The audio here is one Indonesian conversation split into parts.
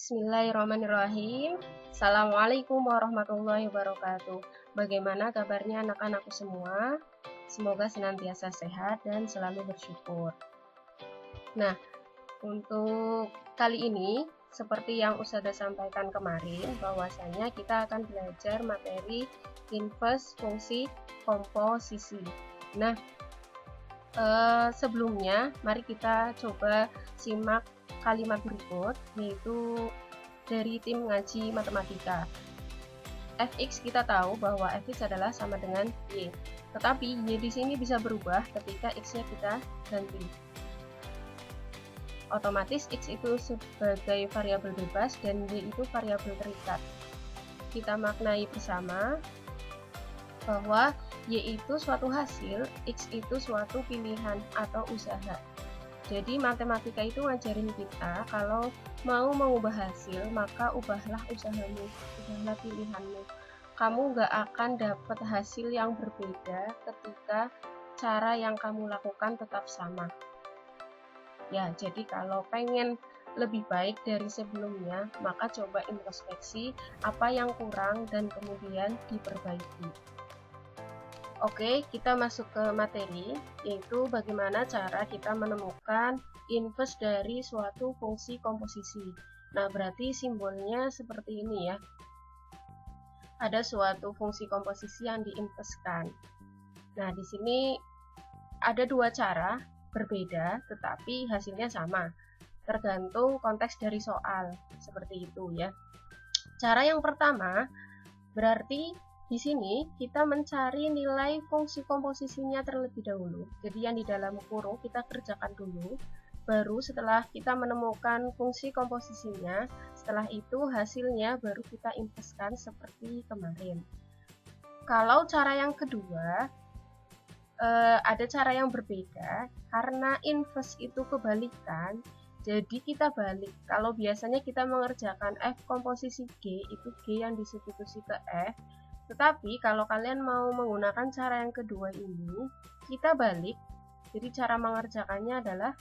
Bismillahirrahmanirrahim. Assalamualaikum warahmatullahi wabarakatuh. Bagaimana kabarnya anak-anakku semua? Semoga senantiasa sehat dan selalu bersyukur. Nah, untuk kali ini, seperti yang Ustazah sampaikan kemarin, bahwasanya kita akan belajar materi inverse fungsi komposisi. Nah, sebelumnya, mari kita coba simak kalimat berikut, yaitu dari tim ngaji matematika. Fx kita tahu bahwa Fx adalah sama dengan Y, tetapi Y di sini bisa berubah ketika X-nya kita ganti. Otomatis X itu sebagai variabel bebas dan Y itu variabel terikat. Kita maknai bersama bahwa Y itu suatu hasil, X itu suatu pilihan atau usaha. Jadi matematika itu ngajarin kita kalau mau mengubah hasil, maka ubahlah usahamu, ubahlah pilihanmu. Kamu nggak akan dapat hasil yang berbeda ketika cara yang kamu lakukan tetap sama. Ya, jadi kalau pengen lebih baik dari sebelumnya, maka coba introspeksi apa yang kurang dan kemudian diperbaiki. Oke, kita masuk ke materi, yaitu bagaimana cara kita menemukan inverse dari suatu fungsi komposisi. Nah, berarti simbolnya seperti ini ya. Ada suatu fungsi komposisi yang diinverskan. Nah, di sini ada dua cara berbeda, tetapi hasilnya sama. Tergantung konteks dari soal, seperti itu ya. Cara yang pertama, berarti di sini kita mencari nilai fungsi komposisinya terlebih dahulu. Jadi yang di dalam kurung kita kerjakan dulu. Baru setelah kita menemukan fungsi komposisinya, setelah itu hasilnya baru kita inverskan seperti kemarin. Kalau cara yang kedua, ada cara yang berbeda. Karena inverse itu kebalikan, jadi kita balik. Kalau biasanya kita mengerjakan F komposisi G, itu G yang disubstitusi ke F. Tetapi kalau kalian mau menggunakan cara yang kedua ini, kita balik. Jadi cara mengerjakannya adalah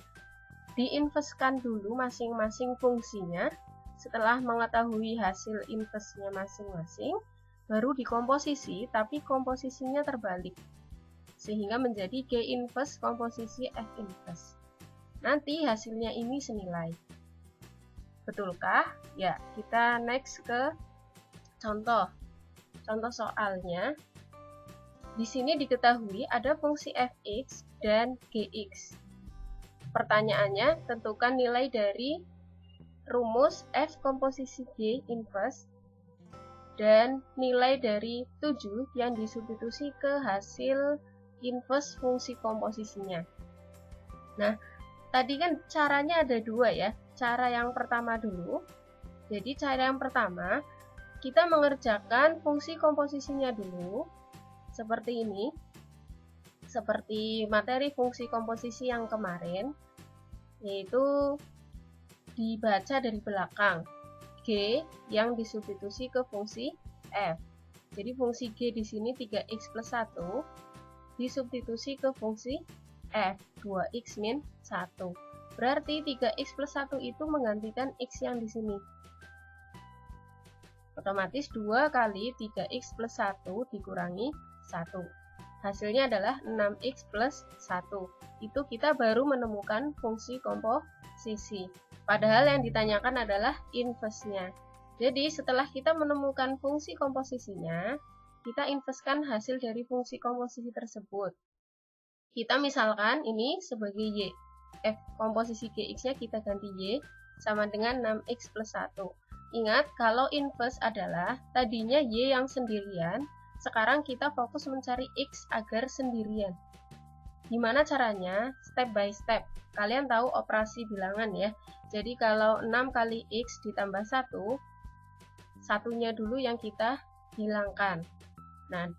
diinverskan dulu masing-masing fungsinya. Setelah mengetahui hasil inverse-nya masing-masing, baru dikomposisi, tapi komposisinya terbalik. Sehingga menjadi G inverse komposisi F inverse. Nanti hasilnya ini senilai. Betulkah? Ya, kita next ke contoh. Contoh soalnya, di sini diketahui ada fungsi fx dan gx. Pertanyaannya, tentukan nilai dari rumus f komposisi g inverse dan nilai dari 7 yang disubstitusi ke hasil inverse fungsi komposisinya. Nah, tadi kan caranya ada dua ya. Cara yang pertama dulu. Jadi cara yang pertama, kita mengerjakan fungsi komposisinya dulu, seperti ini, seperti materi fungsi komposisi yang kemarin, yaitu dibaca dari belakang, G yang disubstitusi ke fungsi F. Jadi fungsi G di sini 3x plus 1, disubstitusi ke fungsi F, 2x min 1. Berarti 3x plus 1 itu menggantikan x yang di sini. Otomatis 2 kali 3x plus 1 dikurangi 1. Hasilnya adalah 6x plus 1. Itu kita baru menemukan fungsi komposisi. Padahal yang ditanyakan adalah inverse-nya. Jadi setelah kita menemukan fungsi komposisinya, kita inverskan hasil dari fungsi komposisi tersebut. Kita misalkan ini sebagai Y. F komposisi Gx-nya kita ganti Y sama dengan 6x plus 1. Ingat, kalau inverse adalah tadinya Y yang sendirian, sekarang kita fokus mencari X agar sendirian. Gimana caranya? Step by step. Kalian tahu operasi bilangan ya. Jadi kalau 6 kali X ditambah 1, satunya dulu yang kita hilangkan. Nah,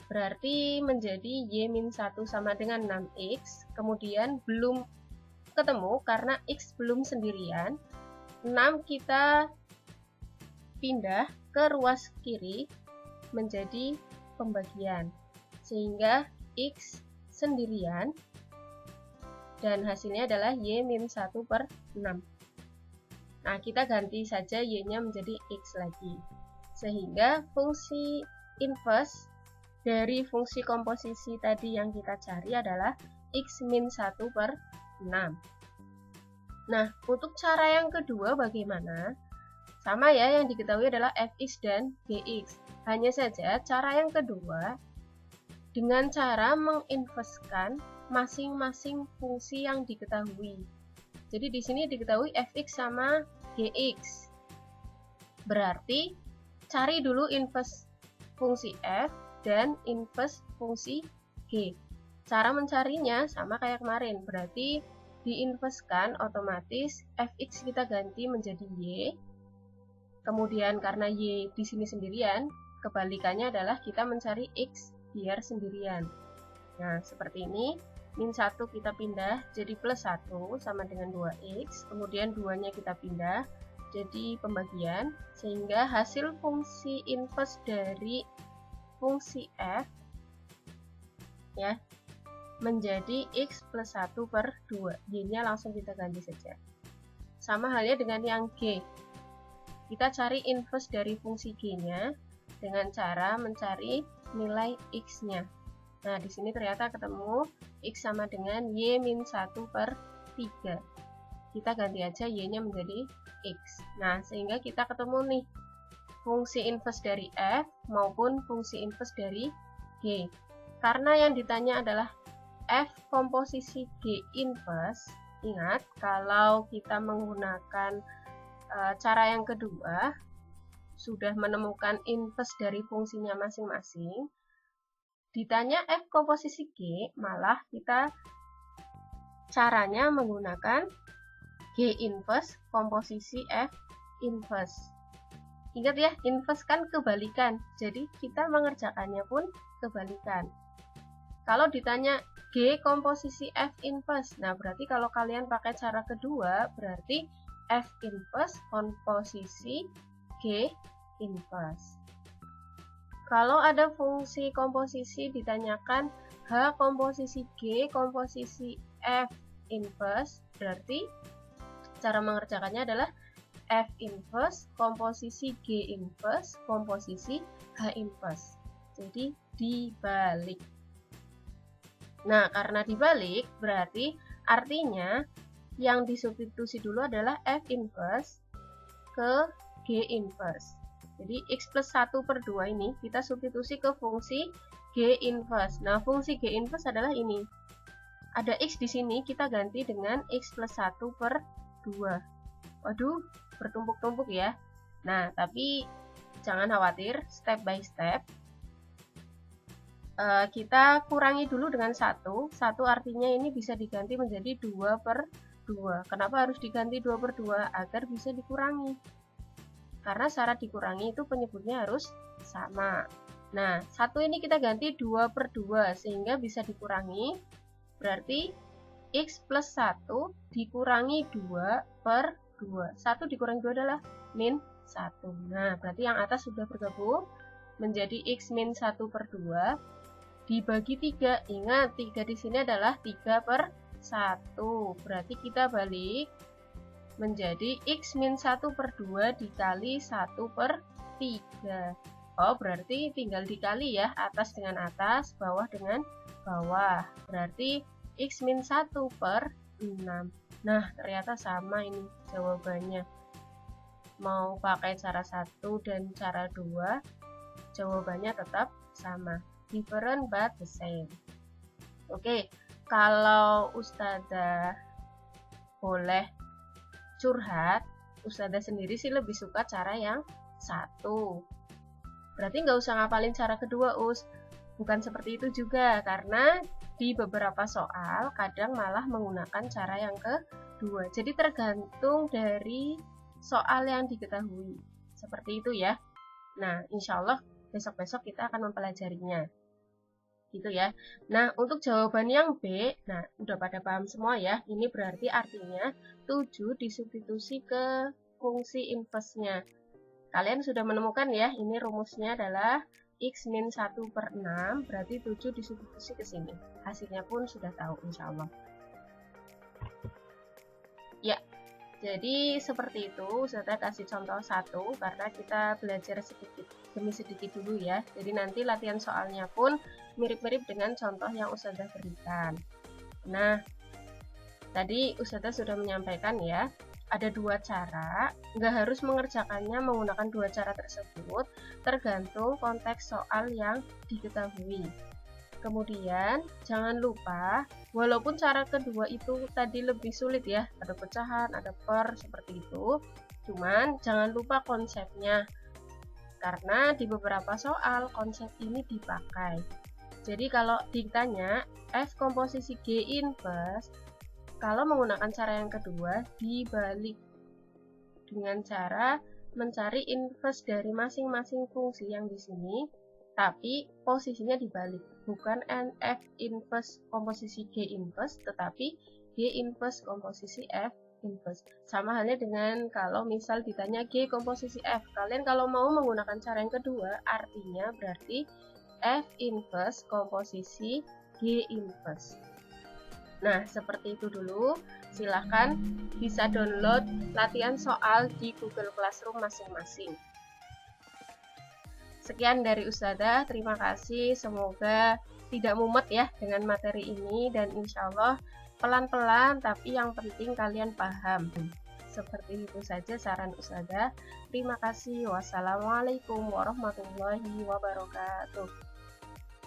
berarti menjadi Y-1 sama dengan 6X, kemudian belum ketemu karena X belum sendirian. 6 kita pindah ke ruas kiri menjadi pembagian, sehingga X sendirian dan hasilnya adalah Y-1/6. Nah, kita ganti saja y-nya menjadi x lagi. Sehingga fungsi inverse dari fungsi komposisi tadi yang kita cari adalah x min 1 per 6. Nah, untuk cara yang kedua bagaimana? Sama ya, yang diketahui adalah fx dan gx. Hanya saja cara yang kedua dengan cara menginverskan masing-masing fungsi yang diketahui. Jadi di sini diketahui fx sama gx. Berarti cari dulu inverse fungsi f dan inverse fungsi g. Cara mencarinya sama kayak kemarin, berarti diinverskan otomatis fx kita ganti menjadi y. Kemudian karena y di sini sendirian, kebalikannya adalah kita mencari x biar sendirian. Nah, seperti ini. Min 1 kita pindah jadi plus 1 sama dengan 2x. Kemudian 2-nya kita pindah jadi pembagian. Sehingga hasil fungsi inverse dari fungsi f ya menjadi x plus 1 per 2. Y-nya langsung kita ganti saja. Sama halnya dengan yang g. Kita cari inverse dari fungsi g-nya dengan cara mencari nilai x-nya. Nah, di sini ternyata ketemu x sama dengan y min 1 per 3. Kita ganti aja y-nya menjadi x. Nah, sehingga kita ketemu nih fungsi inverse dari f maupun fungsi inverse dari g. Karena yang ditanya adalah f komposisi g inverse, ingat kalau kita menggunakan cara yang kedua, sudah menemukan inverse dari fungsinya masing-masing, ditanya f komposisi g, malah kita caranya menggunakan g inverse komposisi f inverse. Ingat ya, inverse kan kebalikan, jadi kita mengerjakannya pun kebalikan. Kalau ditanya g komposisi f inverse, nah berarti kalau kalian pakai cara kedua, berarti f inverse komposisi g inverse. Kalau ada fungsi komposisi ditanyakan h komposisi g komposisi f inverse, berarti cara mengerjakannya adalah f inverse komposisi g inverse komposisi h inverse. Jadi dibalik. Nah, karena dibalik berarti artinya yang disubstitusi dulu adalah f inverse ke g inverse. Jadi x plus 1 per 2 ini kita substitusi ke fungsi g inverse. Nah, fungsi g inverse adalah ini. Ada x di sini, kita ganti dengan x plus 1 per 2. Waduh, bertumpuk-tumpuk ya. Nah, tapi jangan khawatir, step by step. Kita kurangi dulu dengan 1. 1 artinya ini bisa diganti menjadi 2 per 2. Kenapa harus diganti 2 per 2? Agar bisa dikurangi. Karena syarat dikurangi itu penyebutnya harus sama. Nah, 1 ini kita ganti 2 per 2 sehingga bisa dikurangi. Berarti x plus 1 dikurangi 2 per 2. 1 dikurangi 2 adalah min 1. Nah, berarti yang atas sudah bergabung menjadi x min 1 per 2 dibagi 3. Ingat, 3 di sini adalah 3 per 1. Berarti kita balik menjadi x min 1 per 2 dikali 1 per 3. Oh, berarti tinggal dikali ya, atas dengan atas, bawah dengan bawah. Berarti x min 1 per 6. Nah, ternyata sama ini jawabannya. Mau pakai cara 1 dan cara 2, jawabannya tetap sama. Different but the same. Oke, kalau Ustazah boleh curhat, Ustazah sendiri sih lebih suka cara yang 1. Berarti nggak usah ngapalin cara kedua, Us. Bukan seperti itu juga, karena di beberapa soal kadang malah menggunakan cara yang kedua. Jadi tergantung dari soal yang diketahui. Seperti itu ya. Nah, insya Allah besok-besok kita akan mempelajarinya. Gitu ya. Nah, untuk jawaban yang B, nah udah pada paham semua ya. Ini berarti artinya 7 disubstitusi ke fungsi inverse-nya. Kalian sudah menemukan ya, ini rumusnya adalah x min 1 per 6, berarti 7 disubstitusi ke sini. Hasilnya pun sudah tahu insya Allah. Ya, Jadi seperti itu, saya kasih contoh satu karena kita belajar sedikit demi sedikit dulu ya. Jadi nanti latihan soalnya pun mirip-mirip dengan contoh yang Ustazah berikan. Nah, tadi Ustazah sudah menyampaikan ya, ada dua cara, nggak harus mengerjakannya menggunakan dua cara tersebut, tergantung konteks soal yang diketahui. Kemudian, jangan lupa, walaupun cara kedua itu tadi lebih sulit ya, ada pecahan, ada per, seperti itu, cuman jangan lupa konsepnya, karena di beberapa soal konsep ini dipakai. Jadi kalau ditanya, F komposisi G inverse, kalau menggunakan cara yang kedua, dibalik dengan cara mencari inverse dari masing-masing fungsi yang di sini, tapi posisinya dibalik, bukan F inverse komposisi G inverse, tetapi G inverse komposisi F inverse. Sama halnya dengan kalau misal ditanya G komposisi F, kalian kalau mau menggunakan cara yang kedua, artinya berarti F inverse komposisi G inverse. Nah, seperti itu dulu. Silahkan bisa download latihan soal di Google Classroom masing-masing. Sekian dari Ustazah, terima kasih. Semoga tidak mumet ya dengan materi ini dan insya Allah pelan-pelan tapi yang penting kalian paham. Seperti itu saja saran Ustazah. Terima kasih. Wassalamualaikum warahmatullahi wabarakatuh.